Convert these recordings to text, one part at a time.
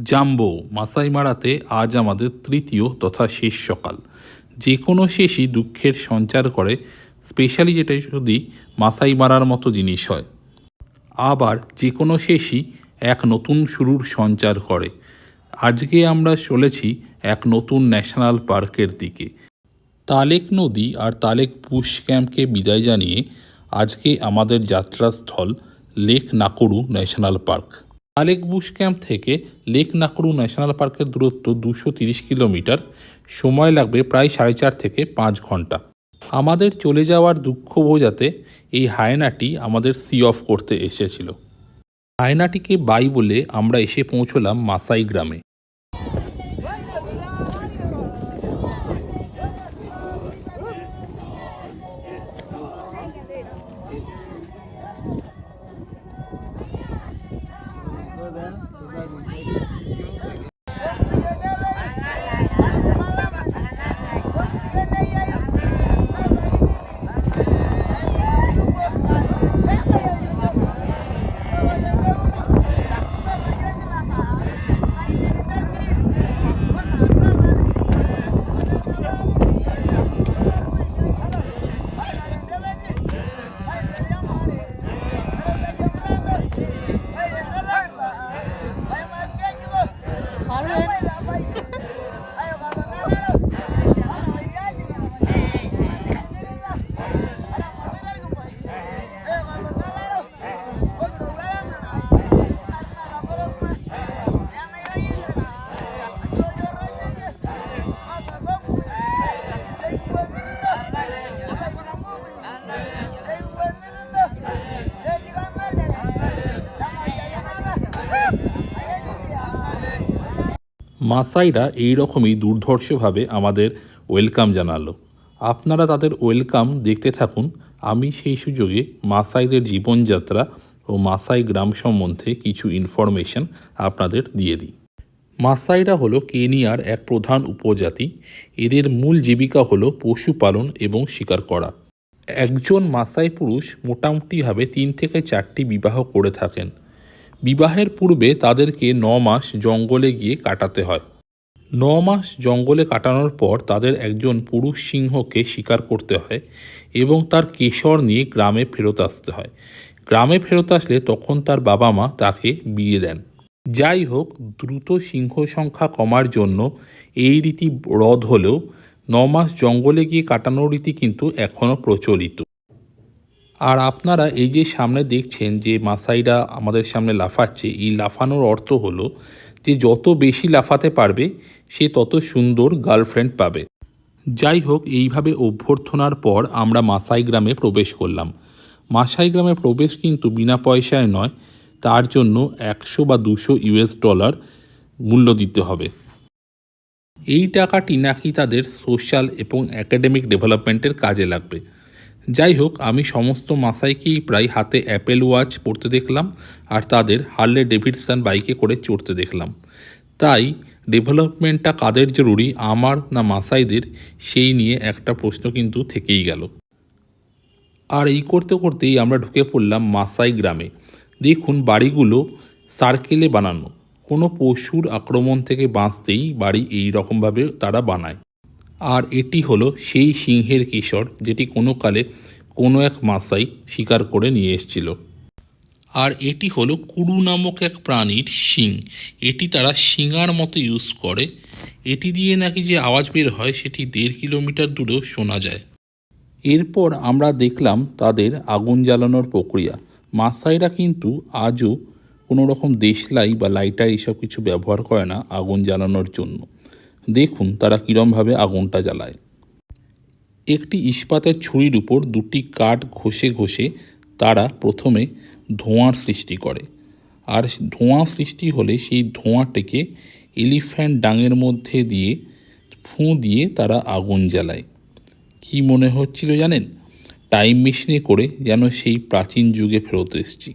Jumbo মাসাই মারাতে আজ আমাদের তৃতীয় তথা শেষ সকাল। যে কোনো শেষই দুঃখের সঞ্চার করে, স্পেশালি যেটা যদি মাসাই মারার মতো জিনিস হয়। আবার যে কোনো শেষই এক নতুন শুরুর সঞ্চার করে। আজকে আমরা চলেছি এক নতুন ন্যাশনাল পার্কের দিকে। তালেক নদী আর তালেক বুশ ক্যাম্পকে বিদায় জানিয়ে আজকে আমাদের যাত্রাস্থল lake Nakuru national park. Talek bush camp থেকে লেক নাকুরু ন্যাশনাল পার্কের দূরত্ব 230 কিলোমিটার। সময় লাগবে প্রায় 4.5 থেকে 5 ঘন্টা। আমাদের চলে যাওয়ার দুঃখ বোঝাতে এই হায়নাটি আমাদের সি অফ করতে এসেছিল। হায়নাটিকে বাই বলে আমরা এসে পৌঁছলাম মাসাই গ্রামে। মাসাইরা এইরকমই দুর্ধর্ষভাবে আমাদের ওয়েলকাম জানালো। আপনারা তাদের ওয়েলকাম দেখতে থাকুন। আমি সেই সুযোগে মাসাইদের জীবনযাত্রা ও মাসাই গ্রাম সম্বন্ধে কিছু ইনফরমেশন আপনাদের দিয়ে দিই। মাসাইরা হলো কেনিয়ার এক প্রধান উপজাতি। এদের মূল জীবিকা হলো পশুপালন এবং শিকার করা। একজন মাসাই পুরুষ মোটামুটিভাবে 3 থেকে 4টি বিবাহ করে থাকেন। বিবাহের পূর্বে তাদেরকে 9 মাস জঙ্গলে গিয়ে কাটাতে হয়। 9 মাস জঙ্গলে কাটানোর পর তাদের একজন পুরুষ সিংহকে শিকার করতে হয় এবং তার কেশর নিয়ে গ্রামে ফেরত আসতে হয়। গ্রামে ফেরত আসলে তখন তার বাবা মা তাকে বিয়ে দেন। যাই হোক, দ্রুত সিংহ সংখ্যা কমার জন্য এই রীতি রদ হলেও 9 মাস জঙ্গলে গিয়ে কাটানোর রীতি কিন্তু এখনও প্রচলিত। আর আপনারা এই যে সামনে দেখছেন যে মাসাইরা আমাদের সামনে লাফাচ্ছে, এই লাফানোর অর্থ হলো যে যত বেশি লাফাতে পারবে সে তত সুন্দর গার্লফ্রেন্ড পাবে। যাই হোক, এইভাবে অভ্যর্থনার পর আমরা মাসাই গ্রামে প্রবেশ করলাম। মাসাই গ্রামে প্রবেশ কিন্তু বিনা পয়সায় নয়, তার জন্য 100 বা 200 US ডলার মূল্য দিতে হবে। এই টাকাটি নাকি তাদের সোশ্যাল এবং একাডেমিক ডেভেলপমেন্টের কাজে লাগবে। যাই হোক, আমি সমস্ত মাসাইকেই প্রায় হাতে অ্যাপেল ওয়াচ পরতে দেখলাম আর তাদের হার্লে ডেভিডসন বাইকে করে চড়তে দেখলাম। তাই ডেভেলপমেন্টটা কাদের জরুরি, আমার না মাসাইদের, সেই নিয়ে একটা প্রশ্ন কিন্তু থেকেই গেল। আর এই করতে করতেই আমরা ঢুকে পড়লাম মাসাই গ্রামে। দেখুন, বাড়িগুলো সার্কেলে বানানো। কোনো পশুর আক্রমণ থেকে বাঁচতেই বাড়ি এই রকমভাবে তারা বানায়। আর এটি হলো সেই সিংহের কেশর যেটি কোনো কালে কোনো এক মাসাই শিকার করে নিয়ে এসেছিল। আর এটি হলো কুরু নামক এক প্রাণীর শিং। এটি তারা শিঙার মতো ইউজ করে। এটি দিয়ে নাকি যে আওয়াজ বের হয় সেটি 1.5 কিলোমিটার দূরেও শোনা যায়। এরপর আমরা দেখলাম তাদের আগুন জ্বালানোর প্রক্রিয়া। মাসাইরা কিন্তু আজও কোনো রকম দেশলাই বা লাইটার এসব কিছু ব্যবহার করে না আগুন জ্বালানোর জন্য। দেখুন তারা কীরমভাবে আগুনটা জ্বালায়। একটি ইস্পাতের ছুরির উপর 2টি কাঠ ঘষে ঘষে তারা প্রথমে ধোঁয়ার সৃষ্টি করে। আর ধোঁয়া সৃষ্টি হলে সেই ধোঁয়াটিকে এলিফ্যান্ট ডাঙের মধ্যে দিয়ে ফুঁ দিয়ে তারা আগুন জ্বালায়। কি মনে হচ্ছিল জানেন? টাইম মেশিনে করে যেন সেই প্রাচীন যুগে ফেরত এসেছি।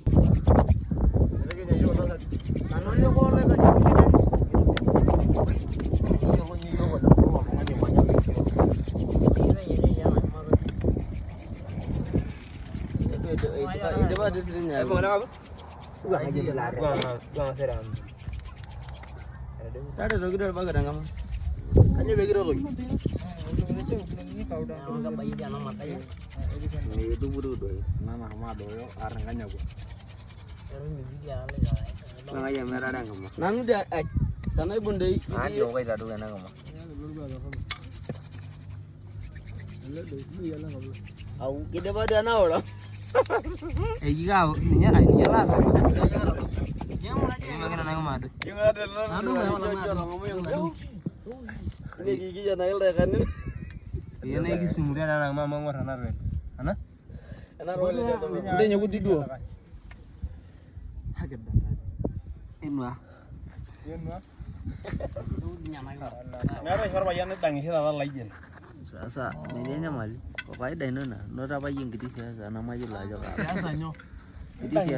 Tadi rogi dah bagai dangam. Hanya bagi rogi. Bayi dia anak matanya. Itu buru tu. Nana hama doyo, arang kanya aku. Nang ayam merah dangam. Nanu dia, tanah bundai. Nanti rogi dah tu kan dangam. Aku kita pada anak orang. Jika ini lah. Yang mana dia? Yang mana madu? Yang ada madu. Ini gigi jangan naik dah kan? Ini gigi sumber ada nama mama orang naruh. Ana? Ana roh le. Dia nyebut di dua. Haget dah. Inwa. Nara isar bayan itu tangis itu awal lagi. Sasa, medianya mal. Papai dah nona. Nora bayi yang gitu sih. Nama aja lah jaga. Biasanya. Jadi sih.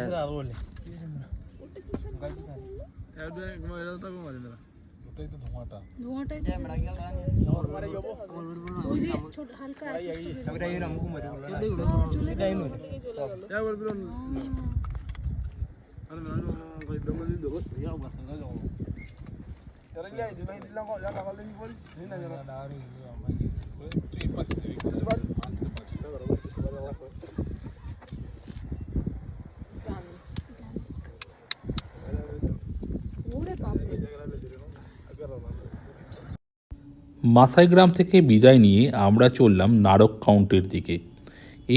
Ya udah, kemarin tahu kemarin dah. itu ধোঁয়াটা ওই যে ছোট হালকা আসছে ওটা এরকম ঘুমারে এটা ইনো যা বলবো আমি না কই দমলি দেব ইয়া বাসা না যাও এরা গিয়ে দিলাই দিলাম কো যা লাগালে নি বল নি না যারা দাঁড়ি আমার তুই পাশে দিবি কিছুবার মাসাই গ্রাম থেকে বিদায় নিয়ে আমরা চললাম নারক কাউন্টির দিকে।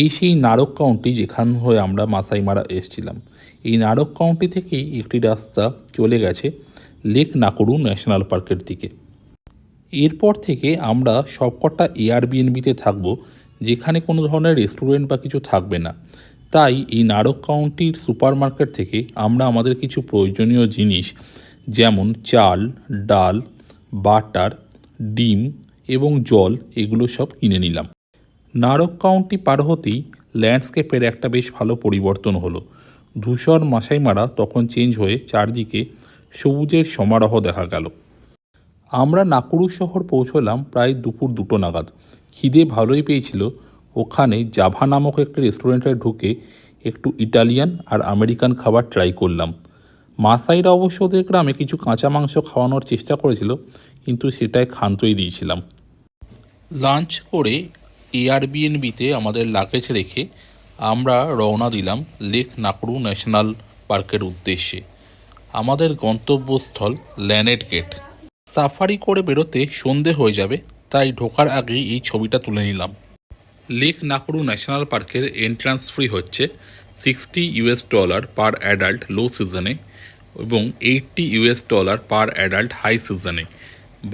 এই সেই নারক কাউন্টি যেখান হয়ে আমরা মাসাই মারা এসেছিলাম। এই নারক কাউন্টি থেকেই একটি রাস্তা চলে গেছে লেক নাকুরু ন্যাশনাল পার্কের দিকে। এরপর থেকে আমরা সবকটা এয়ারবিএনবিতে থাকব, যেখানে কোনো ধরনের রেস্টুরেন্ট বা কিছু থাকবে না। তাই এই নারক কাউন্টির সুপার মার্কেট থেকে আমরা আমাদের কিছু প্রয়োজনীয় জিনিস যেমন চাল, ডাল, বাটার, ডিম এবং জল এগুলো সব কিনে নিলাম। নারক কাউন্টি পার হতেই ল্যান্ডস্কেপের একটা বেশ ভালো পরিবর্তন হলো। ধূসর মাসাই মারা তখন চেঞ্জ হয়ে চারদিকে সবুজের সমারোহ দেখা গেল। আমরা নাকুরু শহর পৌঁছলাম প্রায় দুপুর 2টো নাগাদ। খিদে ভালোই পেয়েছিল। ওখানে জাভা নামক একটি রেস্টুরেন্টে ঢুকে একটু ইটালিয়ান আর আমেরিকান খাবার ট্রাই করলাম। মাসাইরা অবশ্য ওদের গ্রামে কিছু কাঁচা মাংস খাওয়ানোর চেষ্টা করেছিল, কিন্তু সেটাই ক্ষান্তই দিয়েছিলাম। লাঞ্চ করে এয়ারবিএনবিতে আমাদের লাগেজ রেখে আমরা রওনা দিলাম লেক নাকুরু ন্যাশনাল পার্কের উদ্দেশ্যে। আমাদের গন্তব্যস্থল ল্যানেট গেট। সাফারি করে বেরোতে সন্ধে হয়ে যাবে, তাই ঢোকার আগেই এই ছবিটা তুলে নিলাম। লেক নাকুরু ন্যাশনাল পার্কের এন্ট্রান্স ফ্রি হচ্ছে $60 পার অ্যাডাল্ট লো সিজনে এবং $80 পার অ্যাডাল্ট হাই সিজনে।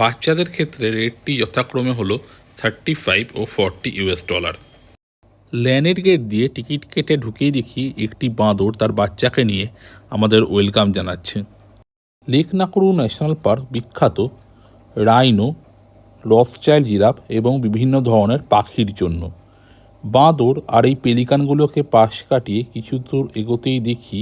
বাচ্চাদের ক্ষেত্রে রেটটি যথাক্রমে হলো $35 ও $40। ল্যানেট গেট দিয়ে টিকিট কেটে ঢুকেই দেখি একটি বাঁদর তার বাচ্চাকে নিয়ে আমাদের ওয়েলকাম জানাচ্ছে। লেক নাকুরু ন্যাশনাল পার্ক বিখ্যাত রাইনো, রথচাইল্ড জিরাফ এবং বিভিন্ন ধরনের পাখির জন্য। বাঁদর আর এই পেলিকানগুলোকে পাশ কাটিয়ে কিছু দূর এগোতেই দেখি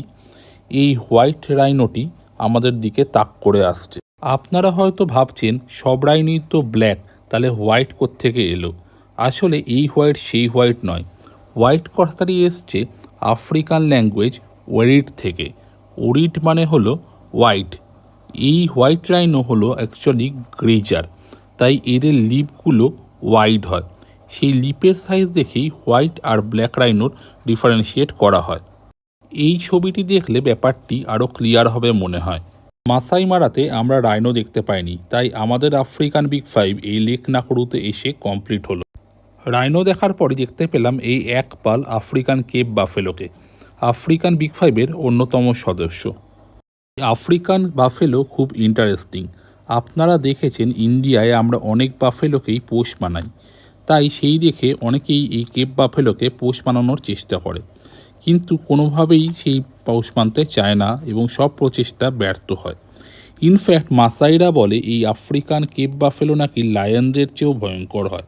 এই হোয়াইট রাইনোটি আমাদের দিকে তাক করে আসছে। আপনারা হয়তো ভাবছেন সব রাইনই তো ব্ল্যাক, তাহলে হোয়াইট কোত্থেকে এলো? আসলে এই হোয়াইট সেই হোয়াইট নয়। হোয়াইট কথাটি এসছে আফ্রিকান ল্যাঙ্গুয়েজ ওরিট থেকে। ওরিট মানে হলো হোয়াইট। এই হোয়াইট রাইনো হলো অ্যাকচুয়ালি গ্রেজার, তাই এদের লিপগুলো ওয়াইড হয়। সেই লিপের সাইজ দেখেই হোয়াইট আর ব্ল্যাক রাইনোর ডিফারেন্সিয়েট করা হয়। এই ছবিটি দেখলে ব্যাপারটি আরও ক্লিয়ার হবে মনে হয়। মাসাই মারাতে আমরা রাইনো দেখতে পাইনি, তাই আমাদের আফ্রিকান বিগ 5 এই লেক নাকুরুতে এসে কমপ্লিট হলো। রাইনো দেখার পরই দেখতে পেলাম এই এক পাল আফ্রিকান কেপ বাফেলোকে, আফ্রিকান বিগ 5-এর অন্যতম সদস্য। আফ্রিকান বাফেলো খুব ইন্টারেস্টিং। আপনারা দেখেছেন ইন্ডিয়ায় আমরা অনেক বাফেলোকেই পোষ বানাই, তাই সেই দেখে অনেকেই এই কেপ বাফেলোকে পোষ বানানোর চেষ্টা করে, কিন্তু কোনোভাবেই সেই পোষ মানতে চায় না এবং সব প্রচেষ্টা ব্যর্থ হয়। ইনফ্যাক্ট মাসাইরা বলে এই আফ্রিকান কেপ বাফেলো নাকি লায়নদের চেয়েও ভয়ঙ্কর হয়।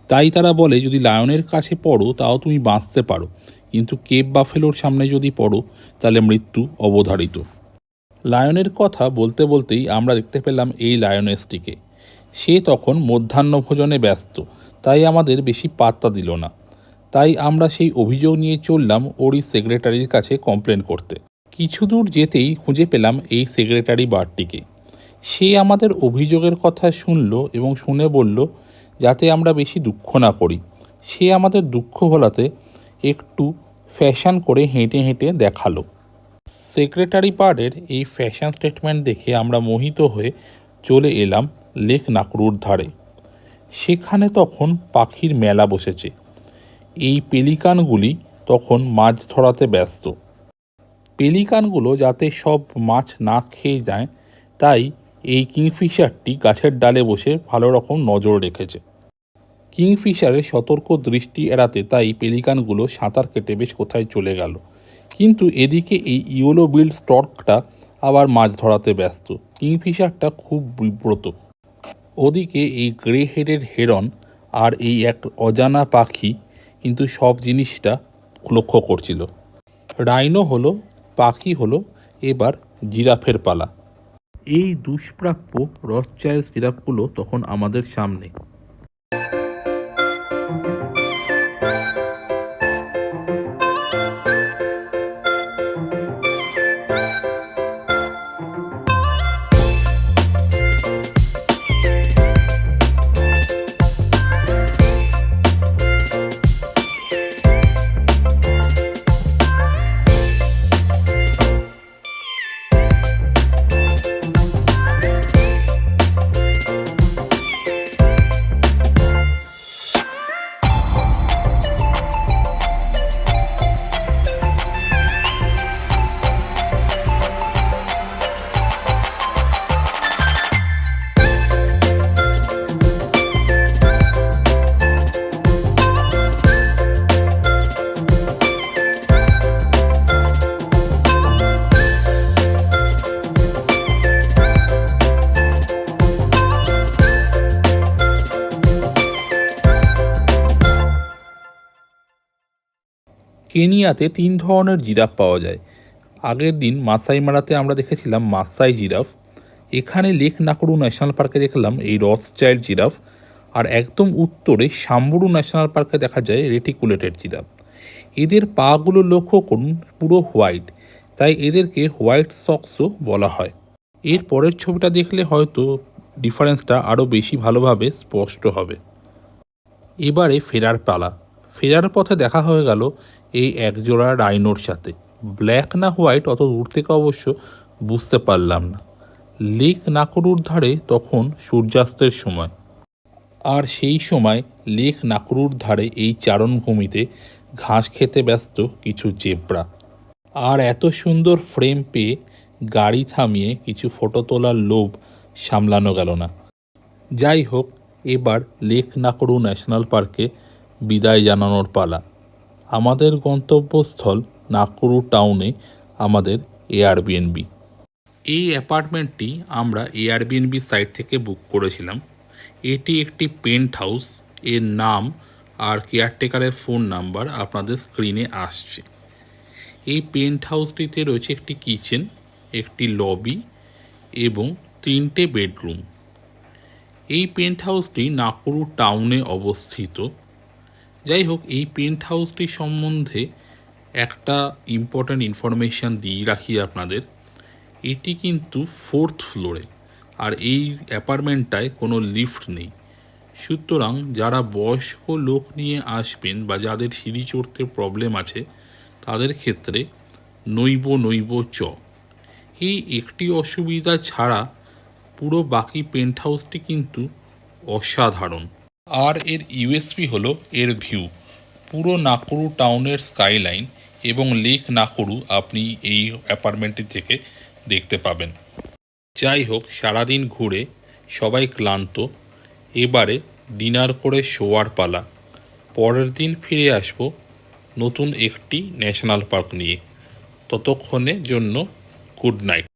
তাই তারা বলে যদি লায়নের কাছে পড়ো তাও তুমি বাঁচতে পারো, কিন্তু কেপ বাফেলোর সামনে যদি পড়ো তাহলে মৃত্যু অবধারিত। লায়নের কথা বলতে বলতেই আমরা দেখতে পেলাম এই লায়নেসটিকে। সে তখন মধ্যাহ্নভোজনে ব্যস্ত, তাই আমাদের বেশি পাত্তা দিল না। তাই আমরা সেই অভিযোগ নিয়ে চললাম ওরই সেক্রেটারির কাছে কমপ্লেন করতে। কিছু দূর যেতেই খুঁজে পেলাম এই সেক্রেটারি বার্ডটিকে। সে আমাদের অভিযোগের কথা শুনল এবং শুনে বলল যাতে আমরা বেশি দুঃখ না করি। সে আমাদের দুঃখ ভোলাতে একটু ফ্যাশন করে হেঁটে হেঁটে দেখালো। সেক্রেটারি পার্ডের এই ফ্যাশন স্টেটমেন্ট দেখে আমরা মোহিত হয়ে চলে এলাম লেক নাকরুর ধারে। সেখানে তখন পাখির মেলা বসেছে। এই পেলিকানগুলি তখন মাছ ধরাতে ব্যস্ত। পেলিকানগুলো যাতে সব মাছ না খেয়ে যায় তাই এই কিংফিশারটি গাছের ডালে বসে ভালো রকম নজর রেখেছে। কিংফিশারের সতর্ক দৃষ্টি এড়াতে তাই পেলিকানগুলো সাঁতার কেটে বেশ কোথায় চলে গেল। কিন্তু এদিকে এই ইয়েলো বিল্ড স্টর্কটা আবার মাছ ধরাতে ব্যস্ত। কিংফিশারটা খুব বিব্রত। ওদিকে এই গ্রে হেডেড হেরন আর এই এক অজানা পাখি কিন্তু সব জিনিসটা লক্ষ্য করছিল। রাইনো হলো, পাখি হলো, এবার জিরাফের পালা। এই দুষ্প্রাপ্য রথচাইল্ড জিরাফগুলো তখন আমাদের সামনে। কেনিয়াতে 3 ধরনের জিরাফ পাওয়া যায়। আগের দিন মাসাই মারাতে আমরা দেখেছিলাম মাসাই জিরাফ, এখানে লেক নাকরু ন্যাশনাল পার্কে দেখলাম এই রথচাইল্ড জিরাফ, আর একদম উত্তরে সাম্বুরু ন্যাশনাল পার্কে দেখা যায় রেটিকুলেটেড জিরাফ। এদের পাগুলো লক্ষ্য করুন, পুরো হোয়াইট, তাই এদেরকে হোয়াইট সক্সও বলা হয়। এর পরের ছবিটা দেখলে হয়তো ডিফারেন্সটা আরও বেশি ভালোভাবে স্পষ্ট হবে। এবারে ফেরার পালা। ফেরার পথে দেখা হয়ে গেল এই একজোড়া রাইনোর সাথে। ব্ল্যাক না হোয়াইট অত দূর থেকে অবশ্য বুঝতে পারলাম না। লেক নাকরুর ধারে তখন সূর্যাস্তের সময়, আর সেই সময় লেক নাকরুর ধারে এই চারণভূমিতে ঘাস খেতে ব্যস্ত কিছু জেব্রা। আর এত সুন্দর ফ্রেম পেয়ে গাড়ি থামিয়ে কিছু ফটো তোলার লোভ সামলানো গেল না। যাই হোক, এবার লেক নাকরু ন্যাশনাল পার্কে বিদায় জানানোর পালা। আমাদের গন্তব্যস্থল নাকরু টাউনে আমাদের এয়ারবিএনবি। এই অ্যাপার্টমেন্টটি আমরা এয়ারবিএনবি সাইট থেকে বুক করেছিলাম। এটি একটি পেন্ট হাউস। এর নাম আর কেয়ারটেকারের ফোন নাম্বার আপনাদের স্ক্রিনে আসছে। এই পেন্ট হাউসটিতে রয়েছে একটি কিচেন, একটি লবি এবং 3টে বেডরুম। এই পেন্ট হাউসটি নাকরু টাউনে অবস্থিত। যাই হোক, এই পেন্ট হাউসটি সম্বন্ধে একটা ইম্পর্ট্যান্ট ইনফরমেশান দিয়ে রাখি আপনাদের। এটি কিন্তু 4th ফ্লোরে, আর এই অ্যাপার্টমেন্টটায় কোনো লিফট নেই। সুতরাং যারা বয়স্ক লোক নিয়ে আসবেন বা যাদের সিঁড়ি চড়তে প্রবলেম আছে তাদের ক্ষেত্রে নৈব চ। এই একটি অসুবিধা ছাড়া পুরো বাকি পেন্ট হাউসটি কিন্তু অসাধারণ। আর এর ইউএসপি হলো এর ভিউ। পুরো নাকরু টাউনের স্কাইলাইন এবং লেক নাকরু আপনি এই অ্যাপার্টমেন্টটি থেকে দেখতে পাবেন। যাই হোক, সারাদিন ঘুরে সবাই ক্লান্ত। এবারে ডিনার করে শোয়ার পালা। পরের দিন ফিরে আসব নতুন একটি ন্যাশনাল পার্ক নিয়ে। ততক্ষণের জন্য গুড নাইট।